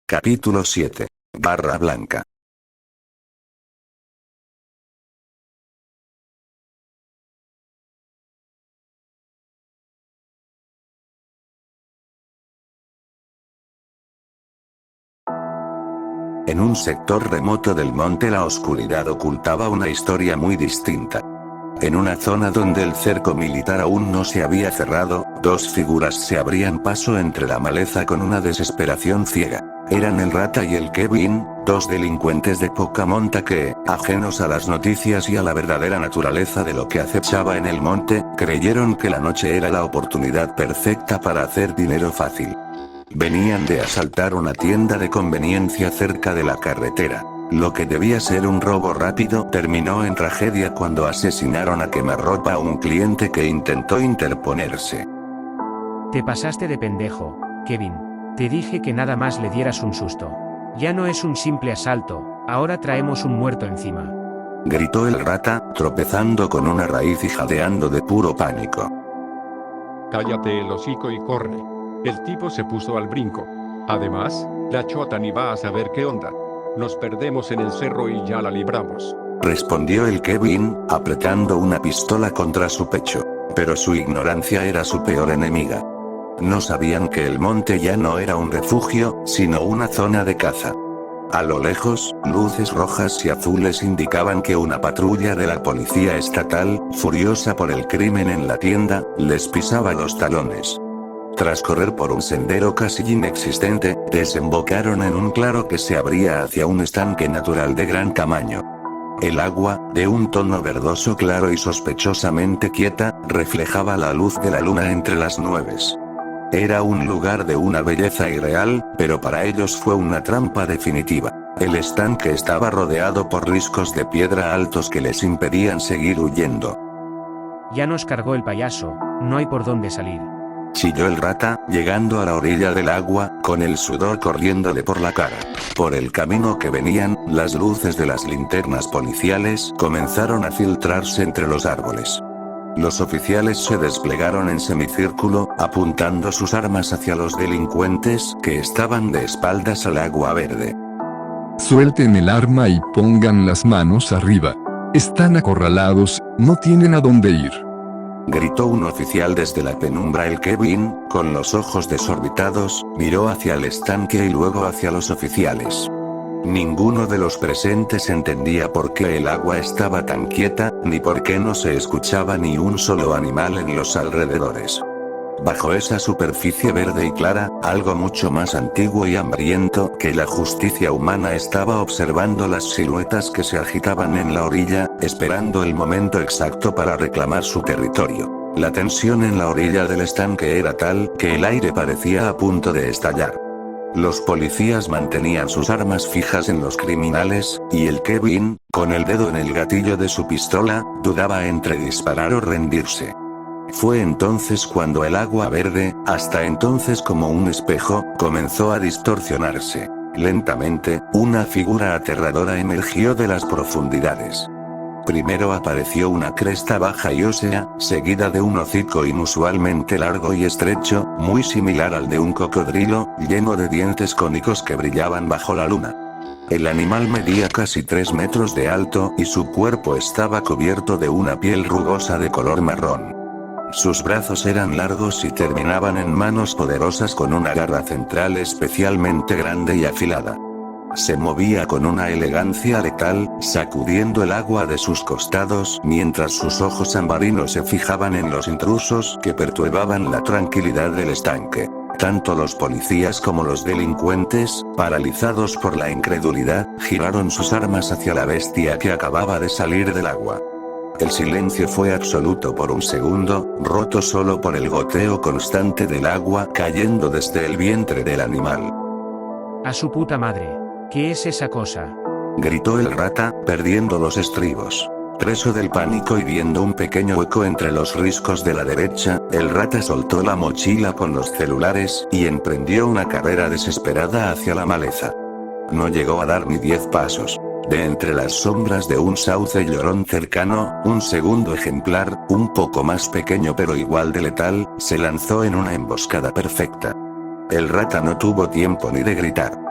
Capítulo 7. Barra Blanca. En un sector remoto del monte la oscuridad ocultaba una historia muy distinta. En una zona donde el cerco militar aún no se había cerrado, dos figuras se abrían paso entre la maleza con una desesperación ciega. Eran el Rata y el Kevin, dos delincuentes de poca monta que, ajenos a las noticias y a la verdadera naturaleza de lo que acechaba en el monte, creyeron que la noche era la oportunidad perfecta para hacer dinero fácil. Venían de asaltar una tienda de conveniencia cerca de la carretera. Lo que debía ser un robo rápido terminó en tragedia cuando asesinaron a quemarropa a un cliente que intentó interponerse. Te pasaste de pendejo, Kevin. Te dije que nada más le dieras un susto. Ya no es un simple asalto, ahora traemos un muerto encima. Gritó el Rata, tropezando con una raíz y jadeando de puro pánico. Cállate el hocico y corre. El tipo se puso al brinco. Además, la chota ni va a saber qué onda. Nos perdemos en el cerro y ya la libramos. Respondió el Kevin, apretando una pistola contra su pecho. Pero su ignorancia era su peor enemiga. No sabían que el monte ya no era un refugio, sino una zona de caza. A lo lejos, luces rojas y azules indicaban que una patrulla de la policía estatal, furiosa por el crimen en la tienda, les pisaba los talones. Tras correr por un sendero casi inexistente, desembocaron en un claro que se abría hacia un estanque natural de gran tamaño. El agua, de un tono verdoso claro y sospechosamente quieta, reflejaba la luz de la luna entre las nubes. Era un lugar de una belleza irreal, pero para ellos fue una trampa definitiva. El estanque estaba rodeado por riscos de piedra altos que les impedían seguir huyendo. Ya nos cargó el payaso, no hay por dónde salir. Chilló el Rata, llegando a la orilla del agua, con el sudor corriéndole por la cara. Por el camino que venían, las luces de las linternas policiales comenzaron a filtrarse entre los árboles. Los oficiales se desplegaron en semicírculo, apuntando sus armas hacia los delincuentes que estaban de espaldas al agua verde. Suelten el arma y pongan las manos arriba. Están acorralados, no tienen a dónde ir. Gritó un oficial desde la penumbra. El Kevin, con los ojos desorbitados, miró hacia el estanque y luego hacia los oficiales. Ninguno de los presentes entendía por qué el agua estaba tan quieta, ni por qué no se escuchaba ni un solo animal en los alrededores. Bajo esa superficie verde y clara, algo mucho más antiguo y hambriento que la justicia humana estaba observando las siluetas que se agitaban en la orilla, esperando el momento exacto para reclamar su territorio. La tensión en la orilla del estanque era tal que el aire parecía a punto de estallar. Los policías mantenían sus armas fijas en los criminales, y el Kevin, con el dedo en el gatillo de su pistola, dudaba entre disparar o rendirse. Fue entonces cuando el agua verde, hasta entonces como un espejo, comenzó a distorsionarse. Lentamente, una figura aterradora emergió de las profundidades. Primero apareció una cresta baja y ósea, seguida de un hocico inusualmente largo y estrecho, muy similar al de un cocodrilo, lleno de dientes cónicos que brillaban bajo la luna. El animal medía casi 3 metros de alto y su cuerpo estaba cubierto de una piel rugosa de color marrón. Sus brazos eran largos y terminaban en manos poderosas con una garra central especialmente grande y afilada. Se movía con una elegancia letal, sacudiendo el agua de sus costados mientras sus ojos ambarinos se fijaban en los intrusos que perturbaban la tranquilidad del estanque. Tanto los policías como los delincuentes, paralizados por la incredulidad, giraron sus armas hacia la bestia que acababa de salir del agua. El silencio fue absoluto por un segundo, roto solo por el goteo constante del agua cayendo desde el vientre del animal. A su puta madre. ¿Qué es esa cosa? Gritó el Rata, perdiendo los estribos. Preso del pánico y viendo un pequeño hueco entre los riscos de la derecha, el Rata soltó la mochila con los celulares y emprendió una carrera desesperada hacia la maleza. No llegó a dar ni 10 pasos. De entre las sombras de un sauce llorón cercano, un segundo ejemplar, un poco más pequeño pero igual de letal, se lanzó en una emboscada perfecta. El Rata no tuvo tiempo ni de gritar.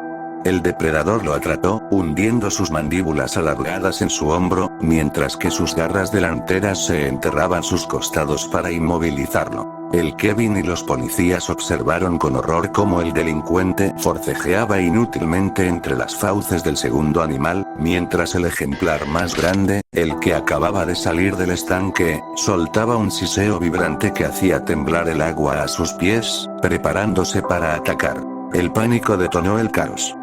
El depredador lo atrapó, hundiendo sus mandíbulas alargadas en su hombro, mientras que sus garras delanteras se enterraban sus costados para inmovilizarlo. El Kevin y los policías observaron con horror cómo el delincuente forcejeaba inútilmente entre las fauces del segundo animal, mientras el ejemplar más grande, el que acababa de salir del estanque, soltaba un siseo vibrante que hacía temblar el agua a sus pies, preparándose para atacar. El pánico detonó el caos.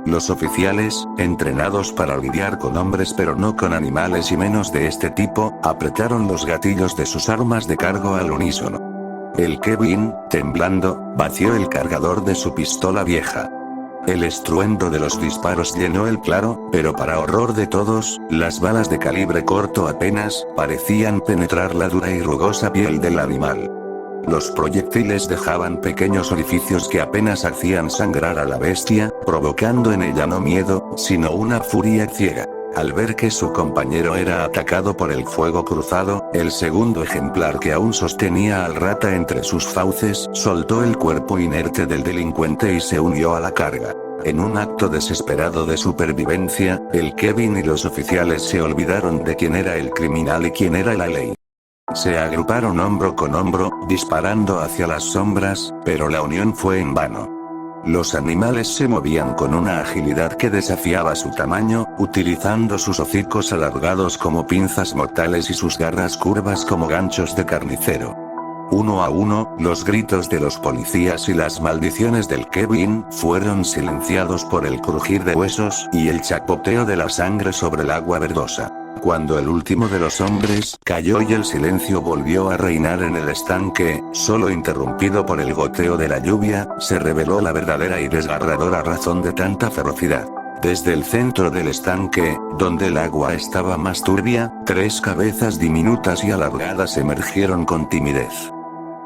Los oficiales, entrenados para lidiar con hombres pero no con animales y menos de este tipo, apretaron los gatillos de sus armas de cargo al unísono. El Kevin, temblando, vació el cargador de su pistola vieja. El estruendo de los disparos llenó el claro, pero para horror de todos, las balas de calibre corto apenas parecían penetrar la dura y rugosa piel del animal. Los proyectiles dejaban pequeños orificios que apenas hacían sangrar a la bestia, provocando en ella no miedo, sino una furia ciega. Al ver que su compañero era atacado por el fuego cruzado, el segundo ejemplar que aún sostenía al rata entre sus fauces soltó el cuerpo inerte del delincuente y se unió a la carga. En un acto desesperado de supervivencia, el Kevin y los oficiales se olvidaron de quién era el criminal y quién era la ley. Se agruparon hombro con hombro, disparando hacia las sombras, pero la unión fue en vano. Los animales se movían con una agilidad que desafiaba su tamaño, utilizando sus hocicos alargados como pinzas mortales y sus garras curvas como ganchos de carnicero. Uno a uno, los gritos de los policías y las maldiciones del Kevin fueron silenciados por el crujir de huesos y el chapoteo de la sangre sobre el agua verdosa. Cuando el último de los hombres cayó y el silencio volvió a reinar en el estanque, solo interrumpido por el goteo de la lluvia, se reveló la verdadera y desgarradora razón de tanta ferocidad. Desde el centro del estanque, donde el agua estaba más turbia, 3 cabezas diminutas y alargadas emergieron con timidez.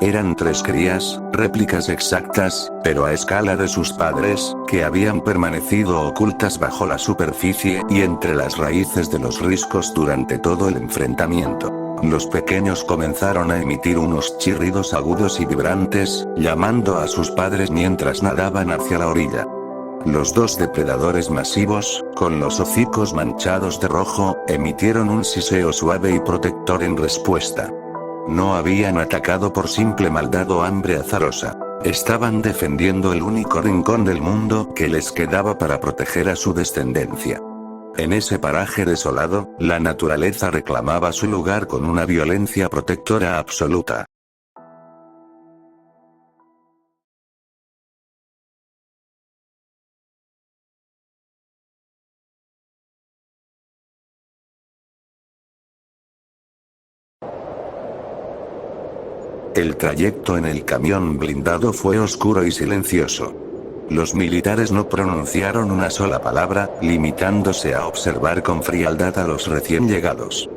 Eran 3 crías, réplicas exactas, pero a escala de sus padres, que habían permanecido ocultas bajo la superficie y entre las raíces de los riscos durante todo el enfrentamiento. Los pequeños comenzaron a emitir unos chirridos agudos y vibrantes, llamando a sus padres mientras nadaban hacia la orilla. Los 2 depredadores masivos, con los hocicos manchados de rojo, emitieron un siseo suave y protector en respuesta. No habían atacado por simple maldad o hambre azarosa. Estaban defendiendo el único rincón del mundo que les quedaba para proteger a su descendencia. En ese paraje desolado, la naturaleza reclamaba su lugar con una violencia protectora absoluta. El trayecto en el camión blindado fue oscuro y silencioso. Los militares no pronunciaron una sola palabra, limitándose a observar con frialdad a los recién llegados.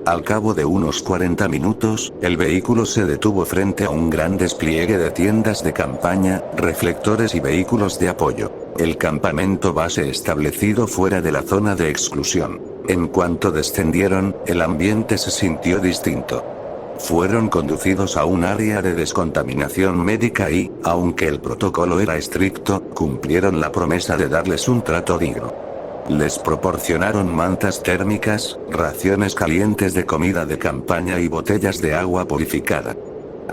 Al cabo de unos 40 minutos, el vehículo se detuvo frente a un gran despliegue de tiendas de campaña, reflectores y vehículos de apoyo. El campamento base establecido fuera de la zona de exclusión. En cuanto descendieron, el ambiente se sintió distinto. Fueron conducidos a un área de descontaminación médica y, aunque el protocolo era estricto, cumplieron la promesa de darles un trato digno. Les proporcionaron mantas térmicas, raciones calientes de comida de campaña y botellas de agua purificada.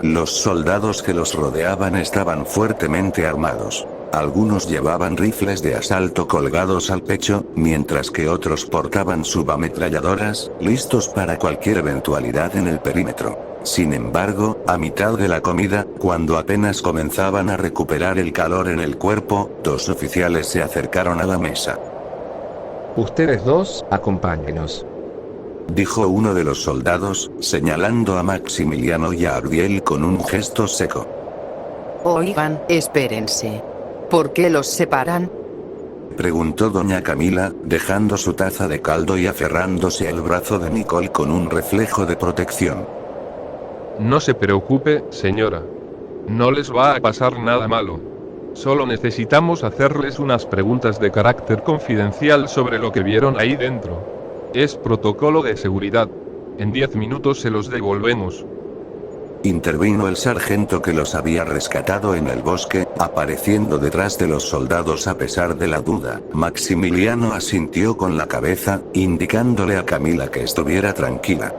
Los soldados que los rodeaban estaban fuertemente armados. Algunos llevaban rifles de asalto colgados al pecho, mientras que otros portaban subametralladoras, listos para cualquier eventualidad en el perímetro. Sin embargo, a mitad de la comida, cuando apenas comenzaban a recuperar el calor en el cuerpo, 2 oficiales se acercaron a la mesa. Ustedes 2, acompáñenos. Dijo uno de los soldados, señalando a Maximiliano y a Ariel con un gesto seco. Oigan, espérense. ¿Por qué los separan? Preguntó doña Camila, dejando su taza de caldo y aferrándose al brazo de Nicole con un reflejo de protección. No se preocupe, señora. No les va a pasar nada malo. Solo necesitamos hacerles unas preguntas de carácter confidencial sobre lo que vieron ahí dentro. Es protocolo de seguridad. En 10 minutos se los devolvemos. intervino el sargento que los había rescatado en el bosque, apareciendo detrás de los soldados a pesar de la duda. Maximiliano asintió con la cabeza, indicándole a Camila que estuviera tranquila.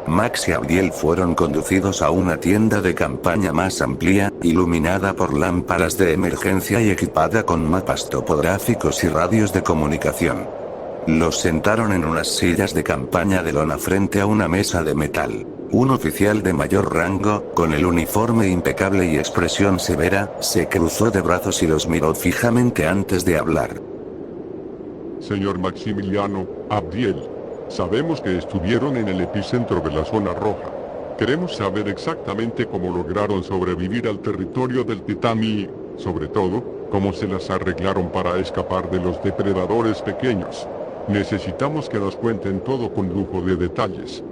Max y Abdiel fueron conducidos a una tienda de campaña más amplia, iluminada por lámparas de emergencia y equipada con mapas topográficos y radios de comunicación. Los sentaron en unas sillas de campaña de lona frente a una mesa de metal. Un oficial de mayor rango, con el uniforme impecable y expresión severa, se cruzó de brazos y los miró fijamente antes de hablar. Señor Maximiliano, Abdiel, sabemos que estuvieron en el epicentro de la zona roja. Queremos saber exactamente cómo lograron sobrevivir al territorio del Titán y, sobre todo, cómo se las arreglaron para escapar de los depredadores pequeños. Necesitamos que nos cuenten todo con lujo de detalles.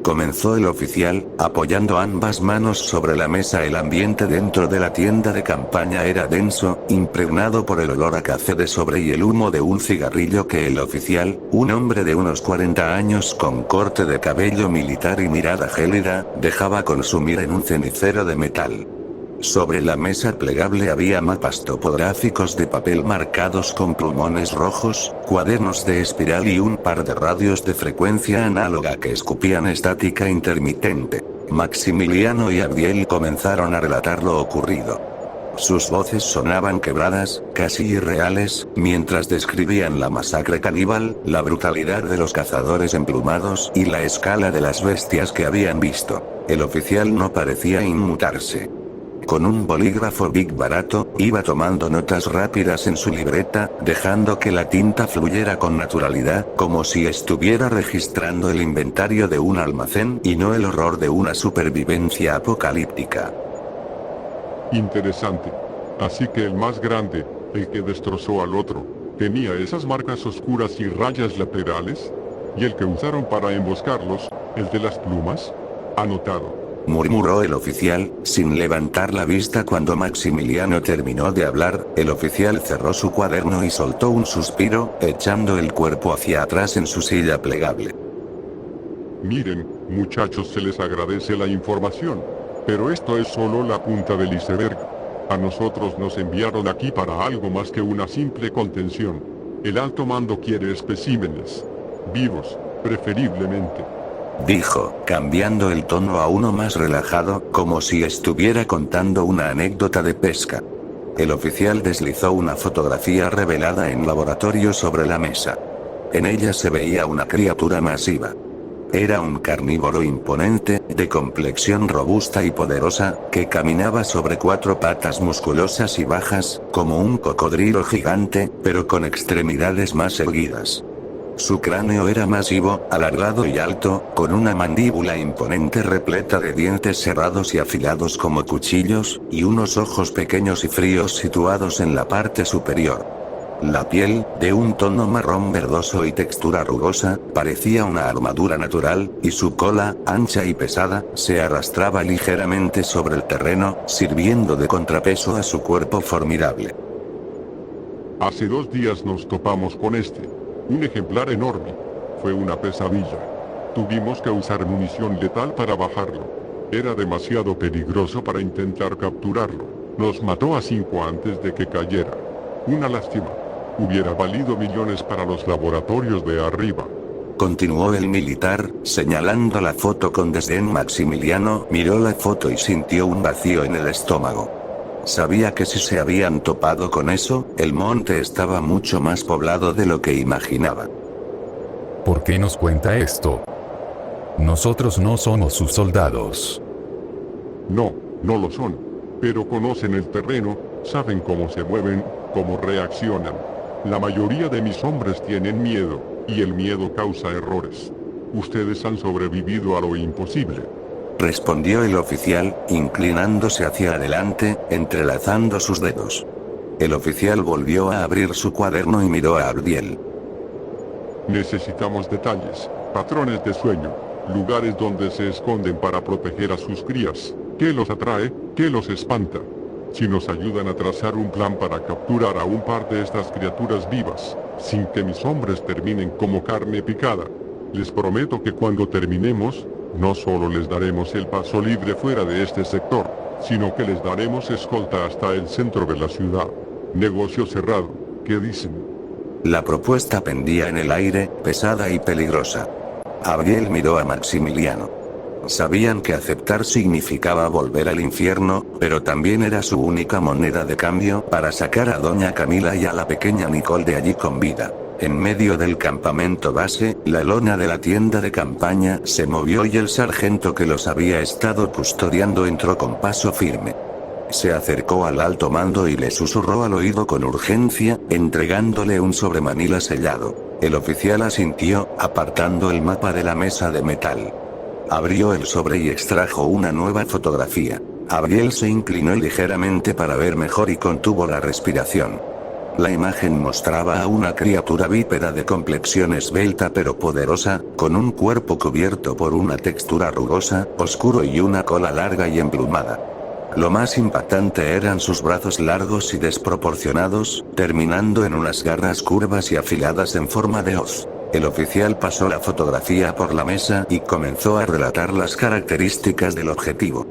Comenzó el oficial, apoyando ambas manos sobre la mesa. El ambiente dentro de la tienda de campaña era denso, impregnado por el olor a café de sobre y el humo de un cigarrillo que el oficial, un hombre de unos 40 años con corte de cabello militar y mirada gélida, dejaba consumir en un cenicero de metal. Sobre la mesa plegable había mapas topográficos de papel marcados con plumones rojos, cuadernos de espiral y un par de radios de frecuencia análoga que escupían estática intermitente. Maximiliano y Abdiel comenzaron a relatar lo ocurrido. Sus voces sonaban quebradas, casi irreales, mientras describían la masacre caníbal, la brutalidad de los cazadores emplumados y la escala de las bestias que habían visto. El oficial no parecía inmutarse. Con un bolígrafo Bic barato, iba tomando notas rápidas en su libreta, dejando que la tinta fluyera con naturalidad, como si estuviera registrando el inventario de un almacén y no el horror de una supervivencia apocalíptica. Interesante. Así que el más grande, el que destrozó al otro, tenía esas marcas oscuras y rayas laterales, y el que usaron para emboscarlos, el de las plumas, anotado. Murmuró el oficial, sin levantar la vista. Cuando Maximiliano terminó de hablar, el oficial cerró su cuaderno y soltó un suspiro, echando el cuerpo hacia atrás en su silla plegable. Miren, muchachos, se les agradece la información, pero esto es solo la punta del iceberg. A nosotros nos enviaron aquí para algo más que una simple contención. El alto mando quiere especímenes. Vivos, preferiblemente. Dijo, cambiando el tono a uno más relajado, como si estuviera contando una anécdota de pesca. El oficial deslizó una fotografía revelada en laboratorio sobre la mesa. En ella se veía una criatura masiva. Era un carnívoro imponente, de complexión robusta y poderosa, que caminaba sobre 4 patas musculosas y bajas, como un cocodrilo gigante, pero con extremidades más erguidas. Su cráneo era masivo, alargado y alto, con una mandíbula imponente repleta de dientes cerrados y afilados como cuchillos, y unos ojos pequeños y fríos situados en la parte superior. La piel, de un tono marrón verdoso y textura rugosa, parecía una armadura natural, y su cola, ancha y pesada, se arrastraba ligeramente sobre el terreno, sirviendo de contrapeso a su cuerpo formidable. Hace 2 días nos topamos con un ejemplar enorme. Fue una pesadilla. Tuvimos que usar munición letal para bajarlo. Era demasiado peligroso para intentar capturarlo. Nos mató a 5 antes de que cayera. Una lástima. Hubiera valido millones para los laboratorios de arriba. Continuó el militar, señalando la foto con desdén. Maximiliano miró la foto y sintió un vacío en el estómago. Sabía que si se habían topado con eso, el monte estaba mucho más poblado de lo que imaginaba. ¿Por qué nos cuenta esto? Nosotros no somos sus soldados. No, no lo son. Pero conocen el terreno, saben cómo se mueven, cómo reaccionan. La mayoría de mis hombres tienen miedo, y el miedo causa errores. Ustedes han sobrevivido a lo imposible. Respondió el oficial, inclinándose hacia adelante, entrelazando sus dedos. El oficial volvió a abrir su cuaderno y miró a Abdiel. Necesitamos detalles, patrones de sueño, lugares donde se esconden para proteger a sus crías. ¿Qué los atrae? ¿Qué los espanta? Si nos ayudan a trazar un plan para capturar a un par de estas criaturas vivas, sin que mis hombres terminen como carne picada, les prometo que cuando terminemos, No solo les daremos el paso libre fuera de este sector, sino que les daremos escolta hasta el centro de la ciudad. Negocio cerrado, ¿qué dicen? La propuesta pendía en el aire, pesada y peligrosa. Abdiel miró a Maximiliano. Sabían que aceptar significaba volver al infierno, pero también era su única moneda de cambio para sacar a doña Camila y a la pequeña Nicole de allí con vida. En medio del campamento base, la lona de la tienda de campaña se movió y el sargento que los había estado custodiando entró con paso firme. Se acercó al alto mando y le susurró al oído con urgencia, entregándole un sobremanila sellado. El oficial asintió, apartando el mapa de la mesa de metal. Abrió el sobre y extrajo una nueva fotografía. Abdiel se inclinó ligeramente para ver mejor y contuvo la respiración. La imagen mostraba a una criatura bípeda de complexión esbelta pero poderosa, con un cuerpo cubierto por una textura rugosa, oscuro y una cola larga y emplumada. Lo más impactante eran sus brazos largos y desproporcionados, terminando en unas garras curvas y afiladas en forma de hoz. El oficial pasó la fotografía por la mesa y comenzó a relatar las características del objetivo.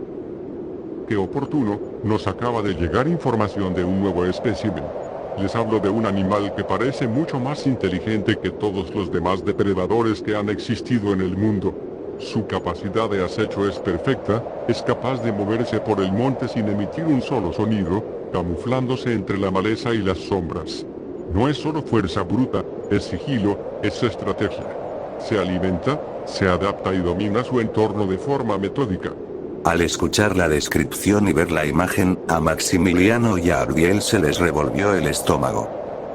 Qué oportuno, nos acaba de llegar información de un nuevo espécimen. Les hablo de un animal que parece mucho más inteligente que todos los demás depredadores que han existido en el mundo. Su capacidad de acecho es perfecta, es capaz de moverse por el monte sin emitir un solo sonido, camuflándose entre la maleza y las sombras. No es solo fuerza bruta, es sigilo, es estrategia. Se alimenta, se adapta y domina su entorno de forma metódica. Al escuchar la descripción y ver la imagen, a Maximiliano y a Abdiel se les revolvió el estómago.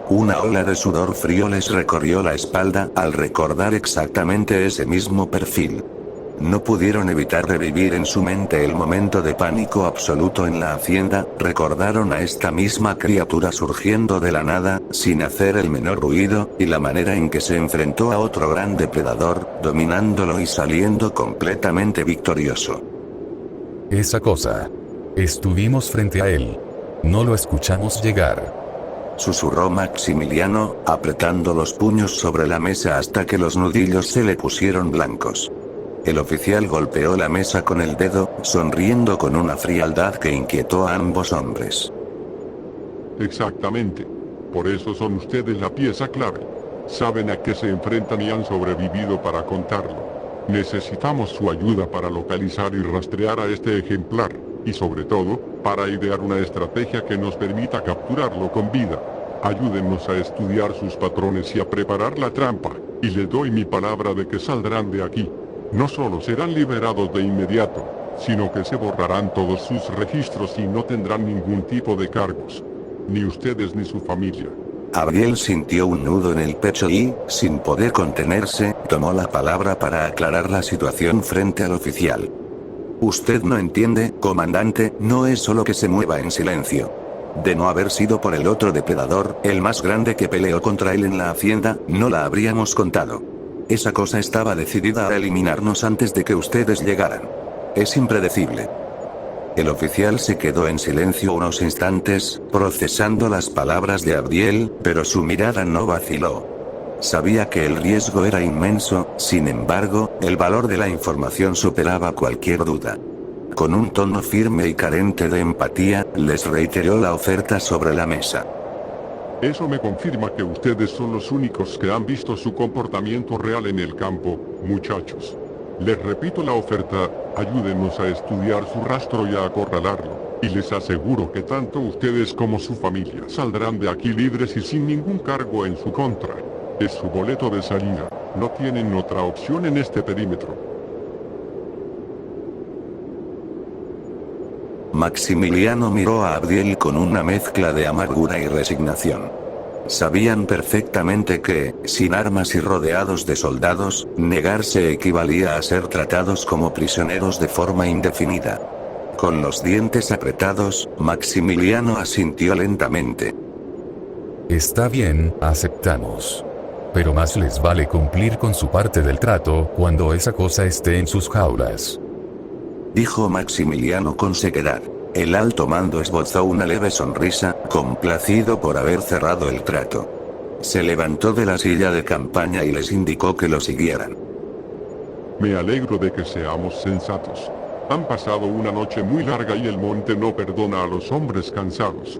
Una ola de sudor frío les recorrió la espalda al recordar exactamente ese mismo perfil. No pudieron evitar revivir en su mente el momento de pánico absoluto en la hacienda, recordaron a esta misma criatura surgiendo de la nada, sin hacer el menor ruido, y la manera en que se enfrentó a otro gran depredador, dominándolo y saliendo completamente victorioso. Esa cosa. Estuvimos frente a él. No lo escuchamos llegar. Susurró Maximiliano, apretando los puños sobre la mesa hasta que los nudillos se le pusieron blancos. El oficial golpeó la mesa con el dedo, sonriendo con una frialdad que inquietó a ambos hombres. Exactamente. Por eso son ustedes la pieza clave. Saben a qué se enfrentan y han sobrevivido para contarlo. Necesitamos su ayuda para localizar y rastrear a este ejemplar, y sobre todo, para idear una estrategia que nos permita capturarlo con vida. Ayúdennos a estudiar sus patrones y a preparar la trampa, y les doy mi palabra de que saldrán de aquí. No solo serán liberados de inmediato, sino que se borrarán todos sus registros y no tendrán ningún tipo de cargos. Ni ustedes ni su familia. Abdiel sintió un nudo en el pecho y, sin poder contenerse, tomó la palabra para aclarar la situación frente al oficial. Usted no entiende, comandante, no es solo que se mueva en silencio. De no haber sido por el otro depredador, el más grande que peleó contra él en la hacienda, no la habríamos contado. Esa cosa estaba decidida a eliminarnos antes de que ustedes llegaran. Es impredecible. El oficial se quedó en silencio unos instantes, procesando las palabras de Abdiel, pero su mirada no vaciló. Sabía que el riesgo era inmenso, sin embargo, el valor de la información superaba cualquier duda. Con un tono firme y carente de empatía, les reiteró la oferta sobre la mesa. Eso me confirma que ustedes son los únicos que han visto su comportamiento real en el campo, muchachos. Les repito la oferta, ayúdenos a estudiar su rastro y a acorralarlo, y les aseguro que tanto ustedes como su familia saldrán de aquí libres y sin ningún cargo en su contra. Es su boleto de salida, no tienen otra opción en este perímetro. Maximiliano miró a Abdiel con una mezcla de amargura y resignación. Sabían perfectamente que, sin armas y rodeados de soldados, negarse equivalía a ser tratados como prisioneros de forma indefinida. Con los dientes apretados, Maximiliano asintió lentamente. Está bien, aceptamos. Pero más les vale cumplir con su parte del trato cuando esa cosa esté en sus jaulas. Dijo Maximiliano con sequedad. El alto mando esbozó una leve sonrisa, complacido por haber cerrado el trato. Se levantó de la silla de campaña y les indicó que lo siguieran. Me alegro de que seamos sensatos. Han pasado una noche muy larga y el monte no perdona a los hombres cansados.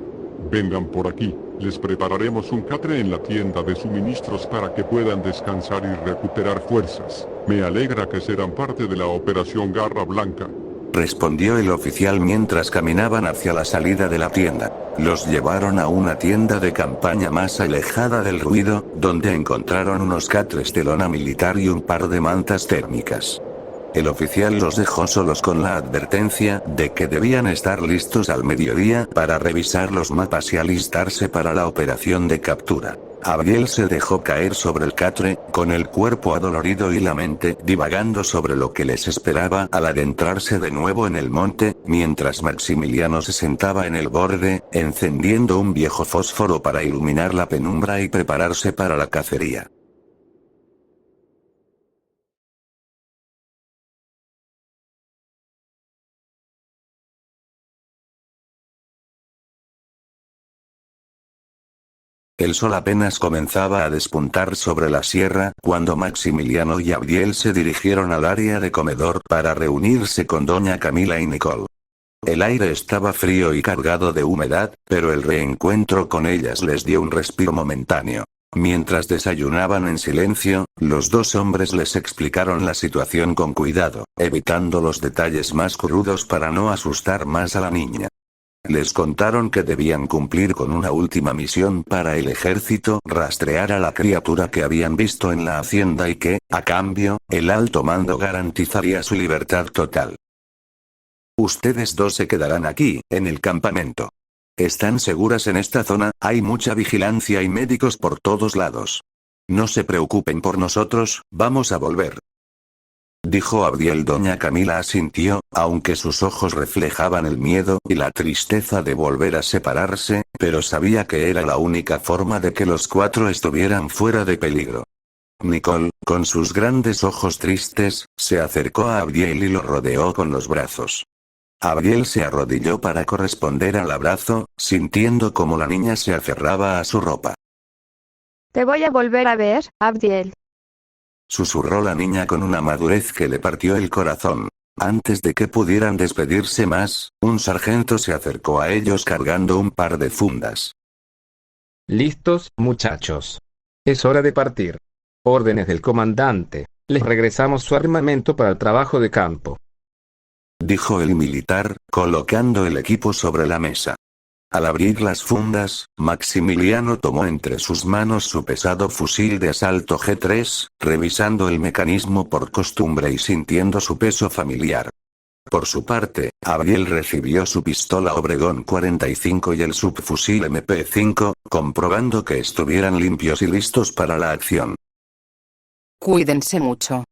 Vengan por aquí, les prepararemos un catre en la tienda de suministros para que puedan descansar y recuperar fuerzas. Me alegra que serán parte de la operación Garra Blanca, respondió el oficial mientras caminaban hacia la salida de la tienda. Los llevaron a una tienda de campaña más alejada del ruido, donde encontraron unos catres de lona militar y un par de mantas térmicas. El oficial los dejó solos con la advertencia de que debían estar listos al mediodía para revisar los mapas y alistarse para la operación de captura. Abdiel se dejó caer sobre el catre, con el cuerpo adolorido y la mente divagando sobre lo que les esperaba al adentrarse de nuevo en el monte, mientras Maximiliano se sentaba en el borde, encendiendo un viejo fósforo para iluminar la penumbra y prepararse para la cacería. El sol apenas comenzaba a despuntar sobre la sierra, cuando Maximiliano y Abdiel se dirigieron al área de comedor para reunirse con doña Camila y Nicole. El aire estaba frío y cargado de humedad, pero el reencuentro con ellas les dio un respiro momentáneo. Mientras desayunaban en silencio, los dos hombres les explicaron la situación con cuidado, evitando los detalles más crudos para no asustar más a la niña. Les contaron que debían cumplir con una última misión para el ejército, rastrear a la criatura que habían visto en la hacienda y que, a cambio, el alto mando garantizaría su libertad total. Ustedes dos se quedarán aquí, en el campamento. Están seguras en esta zona, hay mucha vigilancia y médicos por todos lados. No se preocupen por nosotros, vamos a volver. Dijo Abdiel. Doña Camila asintió, aunque sus ojos reflejaban el miedo y la tristeza de volver a separarse, pero sabía que era la única forma de que los cuatro estuvieran fuera de peligro. Nicole, con sus grandes ojos tristes, se acercó a Abdiel y lo rodeó con los brazos. Abdiel se arrodilló para corresponder al abrazo, sintiendo como la niña se aferraba a su ropa. Te voy a volver a ver, Abdiel. Susurró la niña con una madurez que le partió el corazón. Antes de que pudieran despedirse más, un sargento se acercó a ellos cargando un par de fundas. ¿Listos, muchachos? Es hora de partir. Órdenes del comandante. Les regresamos su armamento para el trabajo de campo. Dijo el militar, colocando el equipo sobre la mesa. Al abrir las fundas, Maximiliano tomó entre sus manos su pesado fusil de asalto G3, revisando el mecanismo por costumbre y sintiendo su peso familiar. Por su parte, Abdiel recibió su pistola Obregón 45 y el subfusil MP5, comprobando que estuvieran limpios y listos para la acción. Cuídense mucho.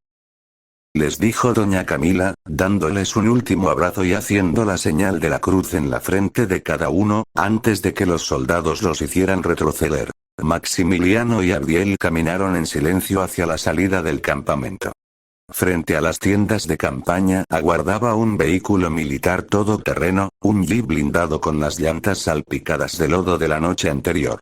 Les dijo doña Camila, dándoles un último abrazo y haciendo la señal de la cruz en la frente de cada uno, antes de que los soldados los hicieran retroceder. Maximiliano y Abdiel caminaron en silencio hacia la salida del campamento. Frente a las tiendas de campaña aguardaba un vehículo militar todoterreno, un jeep blindado con las llantas salpicadas de lodo de la noche anterior.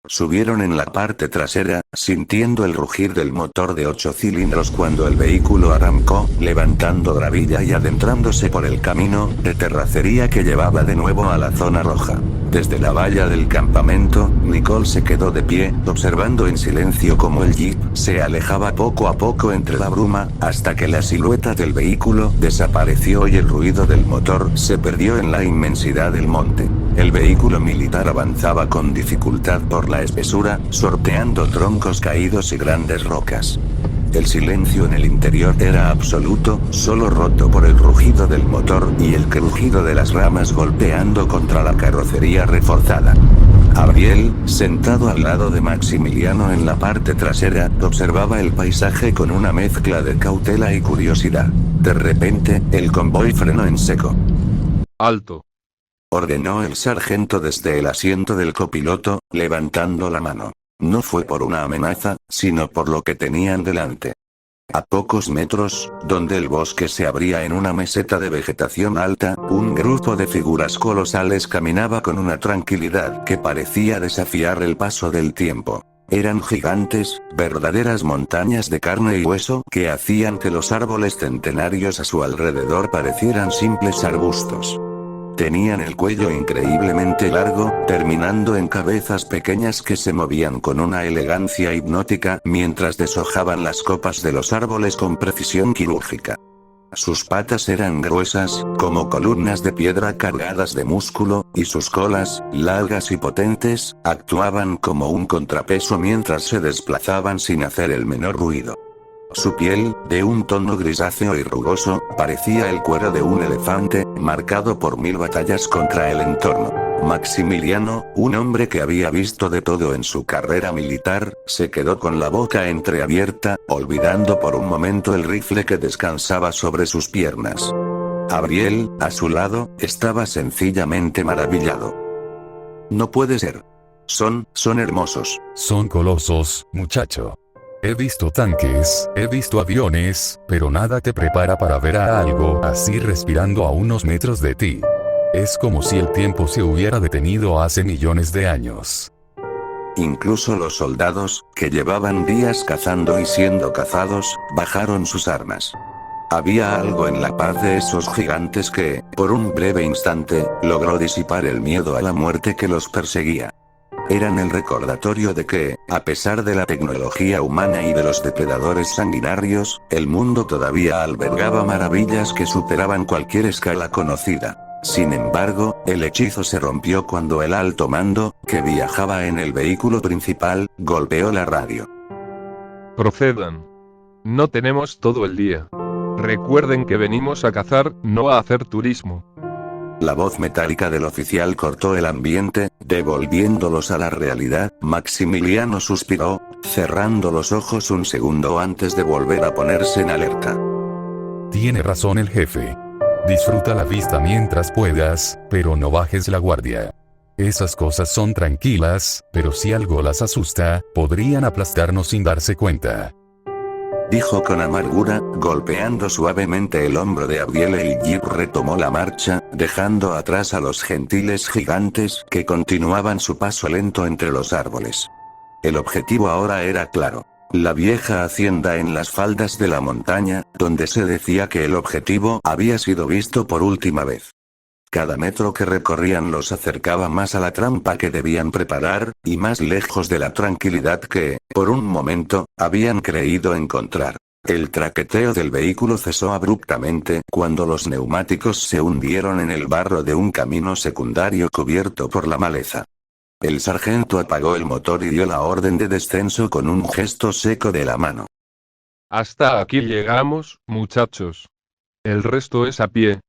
Subieron en la parte trasera, sintiendo el rugir del motor de 8 cilindros cuando el vehículo arrancó, levantando gravilla y adentrándose por el camino de terracería que llevaba de nuevo a la zona roja. Desde la valla del campamento, Nicole se quedó de pie, observando en silencio cómo el jeep se alejaba poco a poco entre la bruma, hasta que la silueta del vehículo desapareció y el ruido del motor se perdió en la inmensidad del monte. El vehículo militar avanzaba con dificultad por la espesura, sorteando troncos caídos y grandes rocas. El silencio en el interior era absoluto, solo roto por el rugido del motor y el crujido de las ramas golpeando contra la carrocería reforzada. Abdiel, sentado al lado de Maximiliano en la parte trasera, observaba el paisaje con una mezcla de cautela y curiosidad. De repente, el convoy frenó en seco. Alto. Ordenó el sargento desde el asiento del copiloto, levantando la mano. No fue por una amenaza, sino por lo que tenían delante. A pocos metros, donde el bosque se abría en una meseta de vegetación alta, un grupo de figuras colosales caminaba con una tranquilidad que parecía desafiar el paso del tiempo. Eran gigantes, verdaderas montañas de carne y hueso que hacían que los árboles centenarios a su alrededor parecieran simples arbustos. Tenían el cuello increíblemente largo, terminando en cabezas pequeñas que se movían con una elegancia hipnótica mientras deshojaban las copas de los árboles con precisión quirúrgica. Sus patas eran gruesas, como columnas de piedra cargadas de músculo, y sus colas, largas y potentes, actuaban como un contrapeso mientras se desplazaban sin hacer el menor ruido. Su piel, de un tono grisáceo y rugoso, parecía el cuero de un elefante, marcado por 1000 batallas contra el entorno. Maximiliano, un hombre que había visto de todo en su carrera militar, se quedó con la boca entreabierta, olvidando por un momento el rifle que descansaba sobre sus piernas. Abriel, a su lado, estaba sencillamente maravillado. No puede ser. Son hermosos. Son colosos, muchacho. He visto tanques, he visto aviones, pero nada te prepara para ver a algo así respirando a unos metros de ti. Es como si el tiempo se hubiera detenido hace millones de años. Incluso los soldados, que llevaban días cazando y siendo cazados, bajaron sus armas. Había algo en la paz de esos gigantes que, por un breve instante, logró disipar el miedo a la muerte que los perseguía. Eran el recordatorio de que, a pesar de la tecnología humana y de los depredadores sanguinarios, el mundo todavía albergaba maravillas que superaban cualquier escala conocida. Sin embargo, el hechizo se rompió cuando el alto mando, que viajaba en el vehículo principal, golpeó la radio. Procedan. No tenemos todo el día. Recuerden que venimos a cazar, no a hacer turismo. La voz metálica del oficial cortó el ambiente, devolviéndolos a la realidad. Maximiliano suspiró, cerrando los ojos un segundo antes de volver a ponerse en alerta. Tiene razón el jefe. Disfruta la vista mientras puedas, pero no bajes la guardia. Esas cosas son tranquilas, pero si algo las asusta, podrían aplastarnos sin darse cuenta. Dijo con amargura, golpeando suavemente el hombro de Abdiel. El jeep retomó la marcha, dejando atrás a los gentiles gigantes que continuaban su paso lento entre los árboles. El objetivo ahora era claro. La vieja hacienda en las faldas de la montaña, donde se decía que el objetivo había sido visto por última vez. Cada metro que recorrían los acercaba más a la trampa que debían preparar, y más lejos de la tranquilidad que, por un momento, habían creído encontrar. El traqueteo del vehículo cesó abruptamente cuando los neumáticos se hundieron en el barro de un camino secundario cubierto por la maleza. El sargento apagó el motor y dio la orden de descenso con un gesto seco de la mano. Hasta aquí llegamos, muchachos. El resto es a pie,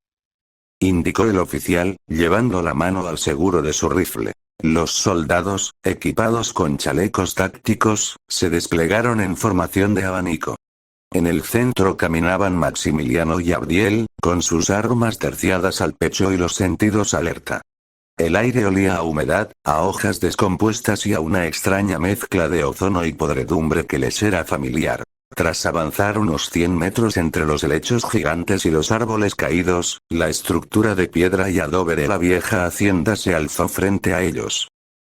indicó el oficial, llevando la mano al seguro de su rifle. Los soldados, equipados con chalecos tácticos, se desplegaron en formación de abanico. En el centro caminaban Maximiliano y Abdiel, con sus armas terciadas al pecho y los sentidos alerta. El aire olía a humedad, a hojas descompuestas y a una extraña mezcla de ozono y podredumbre que les era familiar. Tras avanzar unos 100 metros entre los helechos gigantes y los árboles caídos, la estructura de piedra y adobe de la vieja hacienda se alzó frente a ellos.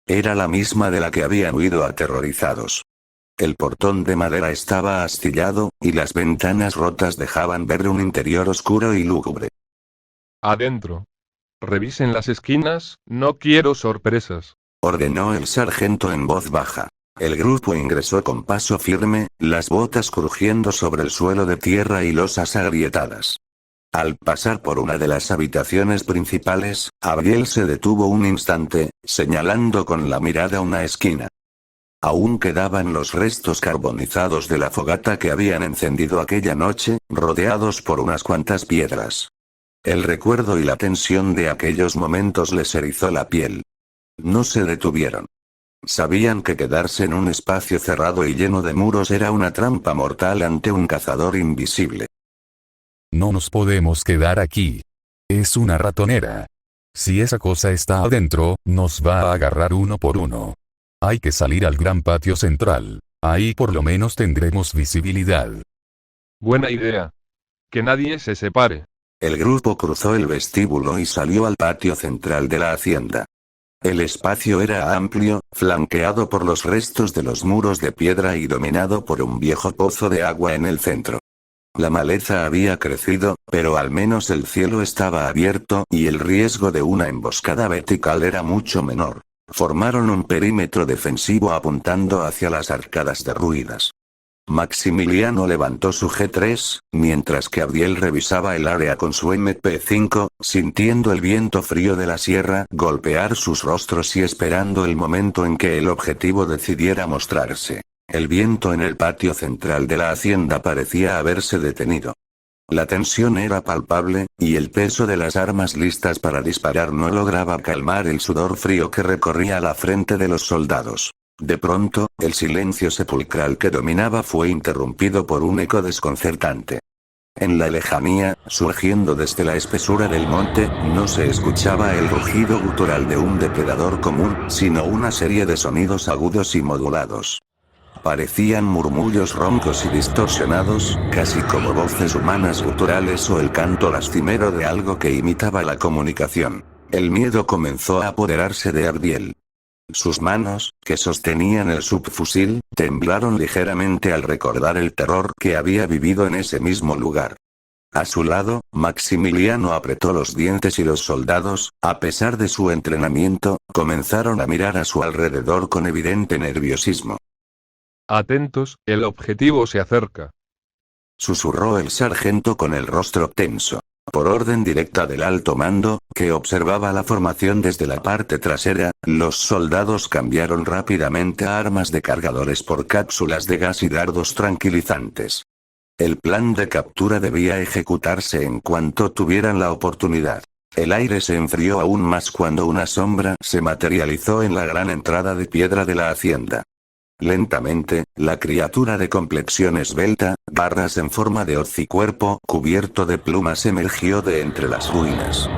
Era la misma de la que habían huido aterrorizados. El portón de madera estaba astillado, y las ventanas rotas dejaban ver un interior oscuro y lúgubre. Adentro. Revisen las esquinas, no quiero sorpresas, ordenó el sargento en voz baja. El grupo ingresó con paso firme, las botas crujiendo sobre el suelo de tierra y losas agrietadas. Al pasar por una de las habitaciones principales, Abdiel se detuvo un instante, señalando con la mirada una esquina. Aún quedaban los restos carbonizados de la fogata que habían encendido aquella noche, rodeados por unas cuantas piedras. El recuerdo y la tensión de aquellos momentos les erizó la piel. No se detuvieron. Sabían que quedarse en un espacio cerrado y lleno de muros era una trampa mortal ante un cazador invisible. No nos podemos quedar aquí. Es una ratonera. Si esa cosa está adentro, nos va a agarrar uno por uno. Hay que salir al gran patio central. Ahí por lo menos tendremos visibilidad. Buena idea. Que nadie se separe. El grupo cruzó el vestíbulo y salió al patio central de la hacienda. El espacio era amplio, flanqueado por los restos de los muros de piedra y dominado por un viejo pozo de agua en el centro. La maleza había crecido, pero al menos el cielo estaba abierto y el riesgo de una emboscada vertical era mucho menor. Formaron un perímetro defensivo apuntando hacia las arcadas derruidas. Maximiliano levantó su G3, mientras que Abdiel revisaba el área con su MP5, sintiendo el viento frío de la sierra golpear sus rostros y esperando el momento en que el objetivo decidiera mostrarse. El viento en el patio central de la hacienda parecía haberse detenido. La tensión era palpable, y el peso de las armas listas para disparar no lograba calmar el sudor frío que recorría la frente de los soldados. De pronto, el silencio sepulcral que dominaba fue interrumpido por un eco desconcertante. En la lejanía, surgiendo desde la espesura del monte, no se escuchaba el rugido gutural de un depredador común, sino una serie de sonidos agudos y modulados. Parecían murmullos roncos y distorsionados, casi como voces humanas guturales o el canto lastimero de algo que imitaba la comunicación. El miedo comenzó a apoderarse de Abdiel. Sus manos, que sostenían el subfusil, temblaron ligeramente al recordar el terror que había vivido en ese mismo lugar. A su lado, Maximiliano apretó los dientes y los soldados, a pesar de su entrenamiento, comenzaron a mirar a su alrededor con evidente nerviosismo. Atentos, el objetivo se acerca. Susurró el sargento con el rostro tenso. Por orden directa del alto mando, que observaba la formación desde la parte trasera, los soldados cambiaron rápidamente a armas de cargadores por cápsulas de gas y dardos tranquilizantes. El plan de captura debía ejecutarse en cuanto tuvieran la oportunidad. El aire se enfrió aún más cuando una sombra se materializó en la gran entrada de piedra de la hacienda. Lentamente, la criatura de complexión esbelta, garras en forma de hoz y cuerpo cubierto de plumas emergió de entre las ruinas.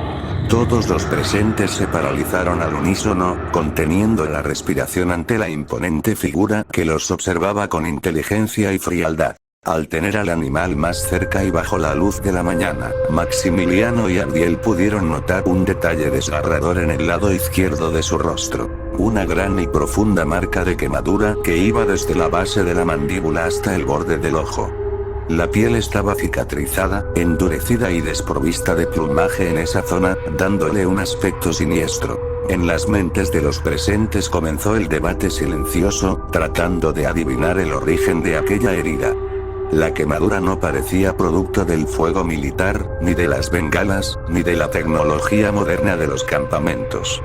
Todos los presentes se paralizaron al unísono, conteniendo la respiración ante la imponente figura que los observaba con inteligencia y frialdad. Al tener al animal más cerca y bajo la luz de la mañana, Maximiliano y Abdiel pudieron notar un detalle desgarrador en el lado izquierdo de su rostro. Una gran y profunda marca de quemadura que iba desde la base de la mandíbula hasta el borde del ojo. La piel estaba cicatrizada, endurecida y desprovista de plumaje en esa zona, dándole un aspecto siniestro. En las mentes de los presentes comenzó el debate silencioso, tratando de adivinar el origen de aquella herida. La quemadura no parecía producto del fuego militar, ni de las bengalas, ni de la tecnología moderna de los campamentos.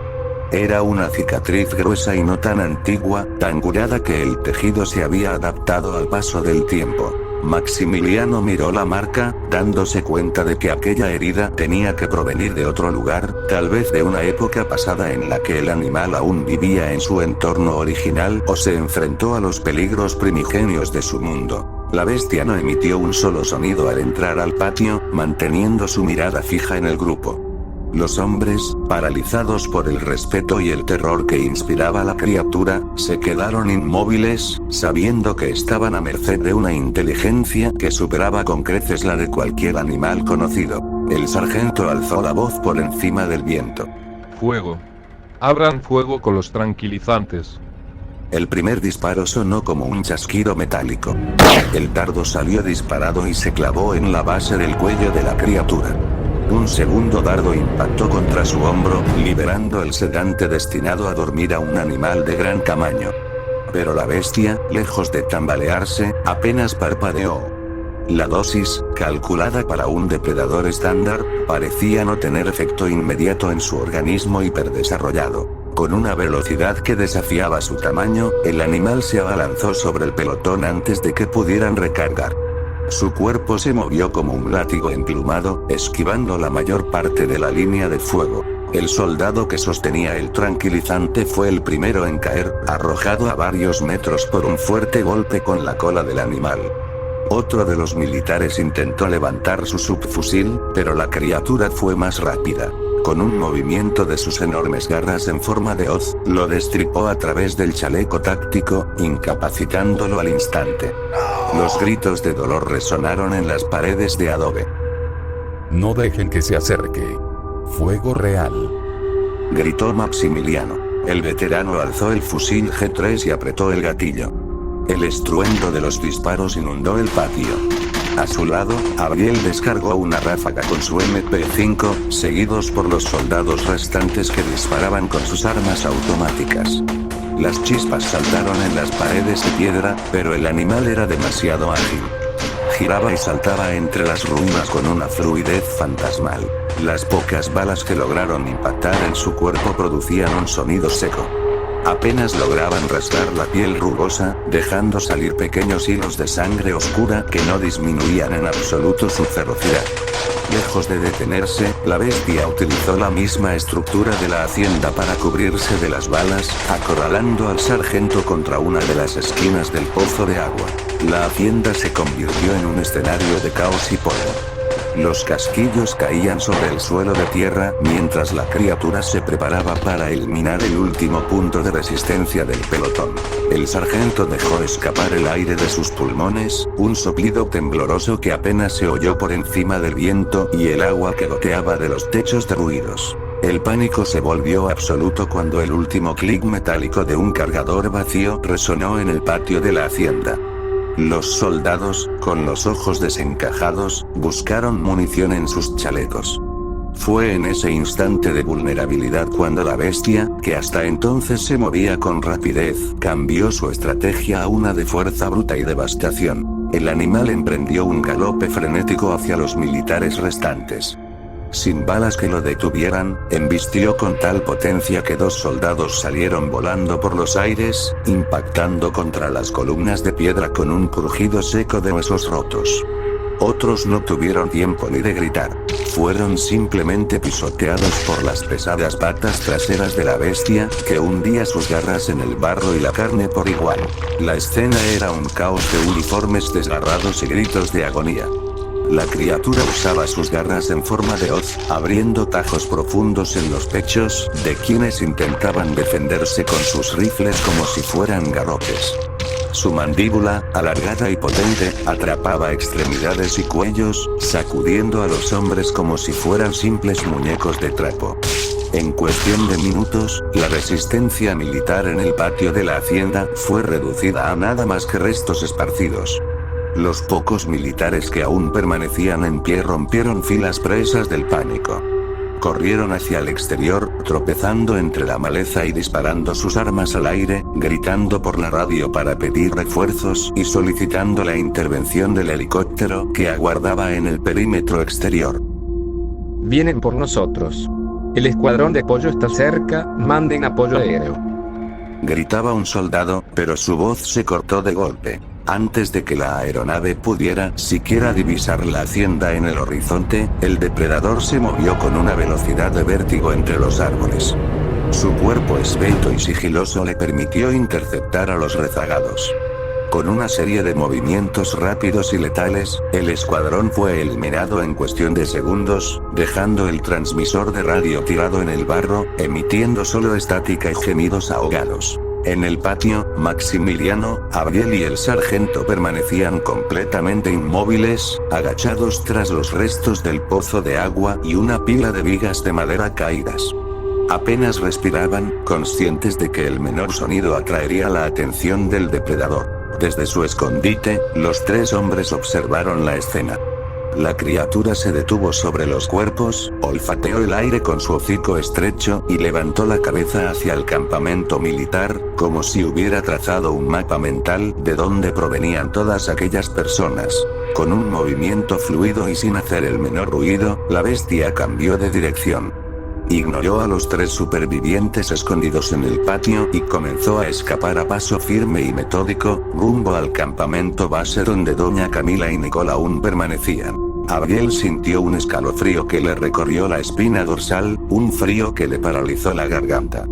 Era una cicatriz gruesa y no tan antigua, tan curada que el tejido se había adaptado al paso del tiempo. Maximiliano miró la marca, dándose cuenta de que aquella herida tenía que provenir de otro lugar, tal vez de una época pasada en la que el animal aún vivía en su entorno original o se enfrentó a los peligros primigenios de su mundo. La bestia no emitió un solo sonido al entrar al patio, manteniendo su mirada fija en el grupo. Los hombres, paralizados por el respeto y el terror que inspiraba la criatura, se quedaron inmóviles, sabiendo que estaban a merced de una inteligencia que superaba con creces la de cualquier animal conocido. El sargento alzó la voz por encima del viento. Fuego. Abran fuego con los tranquilizantes. El primer disparo sonó como un chasquido metálico. El dardo salió disparado y se clavó en la base del cuello de la criatura. Un segundo dardo impactó contra su hombro, liberando el sedante destinado a dormir a un animal de gran tamaño. Pero la bestia, lejos de tambalearse, apenas parpadeó. La dosis, calculada para un depredador estándar, parecía no tener efecto inmediato en su organismo hiperdesarrollado. Con una velocidad que desafiaba su tamaño, el animal se abalanzó sobre el pelotón antes de que pudieran recargar. Su cuerpo se movió como un látigo emplumado, esquivando la mayor parte de la línea de fuego. El soldado que sostenía el tranquilizante fue el primero en caer, arrojado a varios metros por un fuerte golpe con la cola del animal. Otro de los militares intentó levantar su subfusil, pero la criatura fue más rápida. Con un movimiento de sus enormes garras en forma de hoz, lo destripó a través del chaleco táctico, incapacitándolo al instante. Los gritos de dolor resonaron en las paredes de adobe. No dejen que se acerque. Fuego real. Gritó Maximiliano. El veterano alzó el fusil G3 y apretó el gatillo. El estruendo de los disparos inundó el patio. A su lado, Abdiel descargó una ráfaga con su MP5, seguidos por los soldados restantes que disparaban con sus armas automáticas. Las chispas saltaron en las paredes de piedra, pero el animal era demasiado ágil. Giraba y saltaba entre las ruinas con una fluidez fantasmal. Las pocas balas que lograron impactar en su cuerpo producían un sonido seco. Apenas lograban rasgar la piel rugosa, dejando salir pequeños hilos de sangre oscura que no disminuían en absoluto su ferocidad. Lejos de detenerse, la bestia utilizó la misma estructura de la hacienda para cubrirse de las balas, acorralando al sargento contra una de las esquinas del pozo de agua. La hacienda se convirtió en un escenario de caos y polvo. Los casquillos caían sobre el suelo de tierra mientras la criatura se preparaba para eliminar el último punto de resistencia del pelotón. El sargento dejó escapar el aire de sus pulmones, un soplido tembloroso que apenas se oyó por encima del viento y el agua que goteaba de los techos derruidos. El pánico se volvió absoluto cuando el último clic metálico de un cargador vacío resonó en el patio de la hacienda. Los soldados, con los ojos desencajados, buscaron munición en sus chalecos. Fue en ese instante de vulnerabilidad cuando la bestia, que hasta entonces se movía con rapidez, cambió su estrategia a una de fuerza bruta y devastación. El animal emprendió un galope frenético hacia los militares restantes. Sin balas que lo detuvieran, embistió con tal potencia que 2 soldados salieron volando por los aires, impactando contra las columnas de piedra con un crujido seco de huesos rotos. Otros no tuvieron tiempo ni de gritar. Fueron simplemente pisoteados por las pesadas patas traseras de la bestia, que hundía sus garras en el barro y la carne por igual. La escena era un caos de uniformes desgarrados y gritos de agonía. La criatura usaba sus garras en forma de hoz, abriendo tajos profundos en los pechos de quienes intentaban defenderse con sus rifles como si fueran garrotes. Su mandíbula, alargada y potente, atrapaba extremidades y cuellos, sacudiendo a los hombres como si fueran simples muñecos de trapo. En cuestión de minutos, la resistencia militar en el patio de la hacienda fue reducida a nada más que restos esparcidos. Los pocos militares que aún permanecían en pie rompieron filas presas del pánico. Corrieron hacia el exterior, tropezando entre la maleza y disparando sus armas al aire, gritando por la radio para pedir refuerzos y solicitando la intervención del helicóptero que aguardaba en el perímetro exterior. Vienen por nosotros. El escuadrón de apoyo está cerca, manden apoyo aéreo. Gritaba un soldado, pero su voz se cortó de golpe. Antes de que la aeronave pudiera siquiera divisar la hacienda en el horizonte, el depredador se movió con una velocidad de vértigo entre los árboles. Su cuerpo esbelto y sigiloso le permitió interceptar a los rezagados. Con una serie de movimientos rápidos y letales, el escuadrón fue eliminado en cuestión de segundos, dejando el transmisor de radio tirado en el barro, emitiendo solo estática y gemidos ahogados. En el patio, Maximiliano, Abdiel y el sargento permanecían completamente inmóviles, agachados tras los restos del pozo de agua y una pila de vigas de madera caídas. Apenas respiraban, conscientes de que el menor sonido atraería la atención del depredador. Desde su escondite, los 3 hombres observaron la escena. La criatura se detuvo sobre los cuerpos, olfateó el aire con su hocico estrecho y levantó la cabeza hacia el campamento militar, como si hubiera trazado un mapa mental de dónde provenían todas aquellas personas. Con un movimiento fluido y sin hacer el menor ruido, la bestia cambió de dirección. Ignoró a los 3 supervivientes escondidos en el patio y comenzó a escapar a paso firme y metódico, rumbo al campamento base donde doña Camila y Nicole aún permanecían. Abdiel sintió un escalofrío que le recorrió la espina dorsal, un frío que le paralizó la garganta.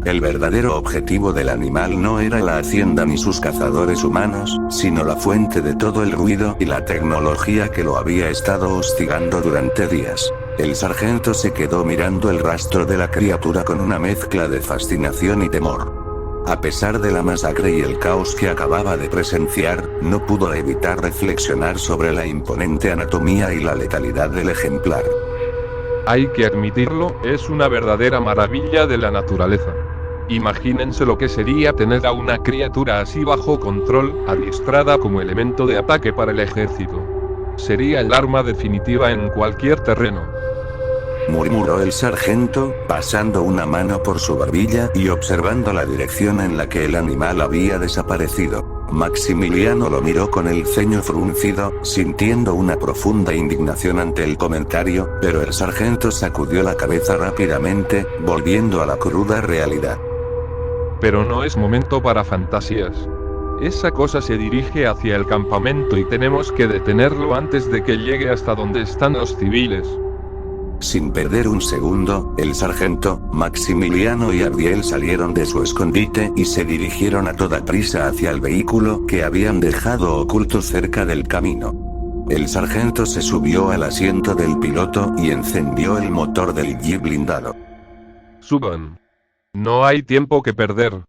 El verdadero objetivo del animal no era la hacienda ni sus cazadores humanos, sino la fuente de todo el ruido y la tecnología que lo había estado hostigando durante días. El sargento se quedó mirando el rastro de la criatura con una mezcla de fascinación y temor. A pesar de la masacre y el caos que acababa de presenciar, no pudo evitar reflexionar sobre la imponente anatomía y la letalidad del ejemplar. Hay que admitirlo, es una verdadera maravilla de la naturaleza. Imagínense lo que sería tener a una criatura así bajo control, adiestrada como elemento de ataque para el ejército. Sería el arma definitiva en cualquier terreno. Murmuró el sargento, pasando una mano por su barbilla y observando la dirección en la que el animal había desaparecido. Maximiliano lo miró con el ceño fruncido, sintiendo una profunda indignación ante el comentario, pero el sargento sacudió la cabeza rápidamente, volviendo a la cruda realidad. Pero no es momento para fantasías. Esa cosa se dirige hacia el campamento y tenemos que detenerlo antes de que llegue hasta donde están los civiles. Sin perder un segundo, el sargento, Maximiliano y Abdiel salieron de su escondite y se dirigieron a toda prisa hacia el vehículo que habían dejado oculto cerca del camino. El sargento se subió al asiento del piloto y encendió el motor del jeep blindado. Suban. No hay tiempo que perder.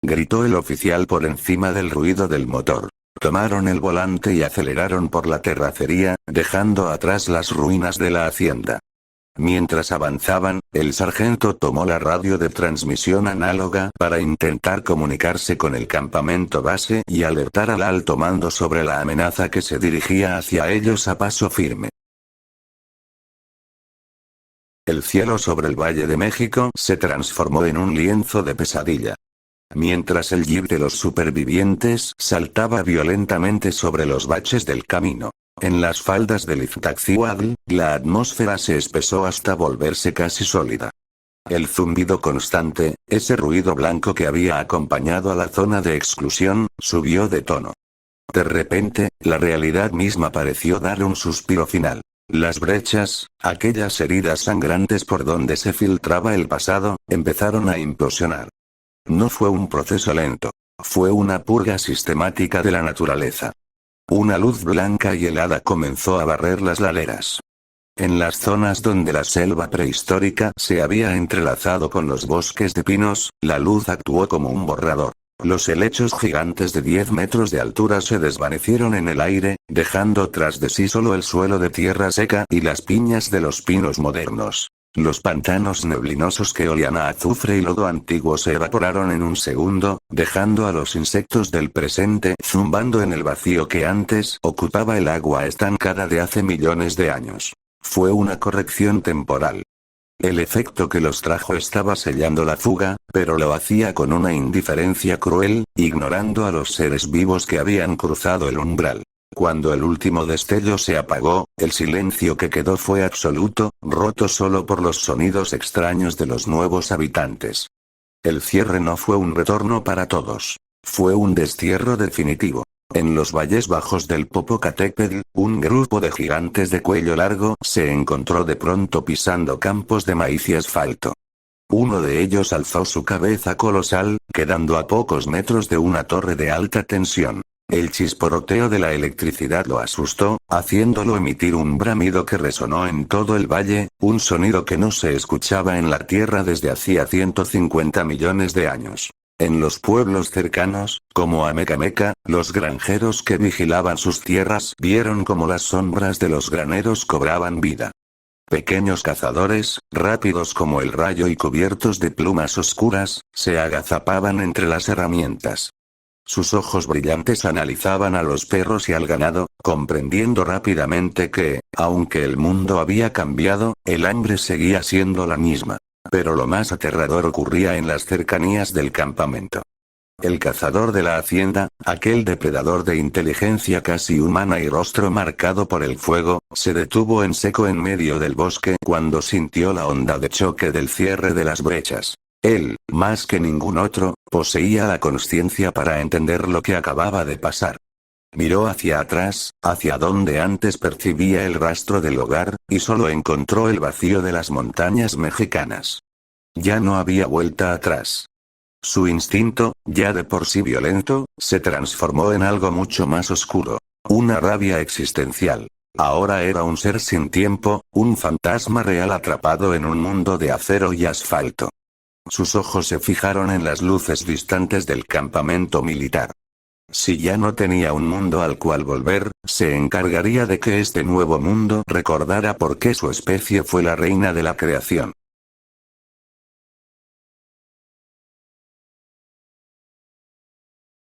Gritó el oficial por encima del ruido del motor. Tomaron el volante y aceleraron por la terracería, dejando atrás las ruinas de la hacienda. Mientras avanzaban, el sargento tomó la radio de transmisión análoga para intentar comunicarse con el campamento base y alertar al alto mando sobre la amenaza que se dirigía hacia ellos a paso firme. El cielo sobre el Valle de México se transformó en un lienzo de pesadilla. Mientras el jeep de los supervivientes saltaba violentamente sobre los baches del camino. En las faldas del Iztaccíhuatl, la atmósfera se espesó hasta volverse casi sólida. El zumbido constante, ese ruido blanco que había acompañado a la zona de exclusión, subió de tono. De repente, la realidad misma pareció dar un suspiro final. Las brechas, aquellas heridas sangrantes por donde se filtraba el pasado, empezaron a implosionar. No fue un proceso lento. Fue una purga sistemática de la naturaleza. Una luz blanca y helada comenzó a barrer las laderas. En las zonas donde la selva prehistórica se había entrelazado con los bosques de pinos, la luz actuó como un borrador. Los helechos gigantes de 10 metros de altura se desvanecieron en el aire, dejando tras de sí solo el suelo de tierra seca y las piñas de los pinos modernos. Los pantanos neblinosos que olían a azufre y lodo antiguo se evaporaron en un segundo, dejando a los insectos del presente zumbando en el vacío que antes ocupaba el agua estancada de hace millones de años. Fue una corrección temporal. El efecto que los trajo estaba sellando la fuga, pero lo hacía con una indiferencia cruel, ignorando a los seres vivos que habían cruzado el umbral. Cuando el último destello se apagó, el silencio que quedó fue absoluto, roto solo por los sonidos extraños de los nuevos habitantes. El cierre no fue un retorno para todos. Fue un destierro definitivo. En los valles bajos del Popocatépetl, un grupo de gigantes de cuello largo se encontró de pronto pisando campos de maíz y asfalto. Uno de ellos alzó su cabeza colosal, quedando a pocos metros de una torre de alta tensión. El chisporroteo de la electricidad lo asustó, haciéndolo emitir un bramido que resonó en todo el valle, un sonido que no se escuchaba en la tierra desde hacía 150 millones de años. En los pueblos cercanos, como Amecameca, los granjeros que vigilaban sus tierras vieron como las sombras de los graneros cobraban vida. Pequeños cazadores, rápidos como el rayo y cubiertos de plumas oscuras, se agazapaban entre las herramientas. Sus ojos brillantes analizaban a los perros y al ganado, comprendiendo rápidamente que, aunque el mundo había cambiado, el hambre seguía siendo la misma. Pero lo más aterrador ocurría en las cercanías del campamento. El cazador de la hacienda, aquel depredador de inteligencia casi humana y rostro marcado por el fuego, se detuvo en seco en medio del bosque cuando sintió la onda de choque del cierre de las brechas. Él, más que ningún otro, poseía la consciencia para entender lo que acababa de pasar. Miró hacia atrás, hacia donde antes percibía el rastro del hogar, y solo encontró el vacío de las montañas mexicanas. Ya no había vuelta atrás. Su instinto, ya de por sí violento, se transformó en algo mucho más oscuro. Una rabia existencial. Ahora era un ser sin tiempo, un fantasma real atrapado en un mundo de acero y asfalto. Sus ojos se fijaron en las luces distantes del campamento militar. Si ya no tenía un mundo al cual volver, se encargaría de que este nuevo mundo recordara por qué su especie fue la reina de la creación.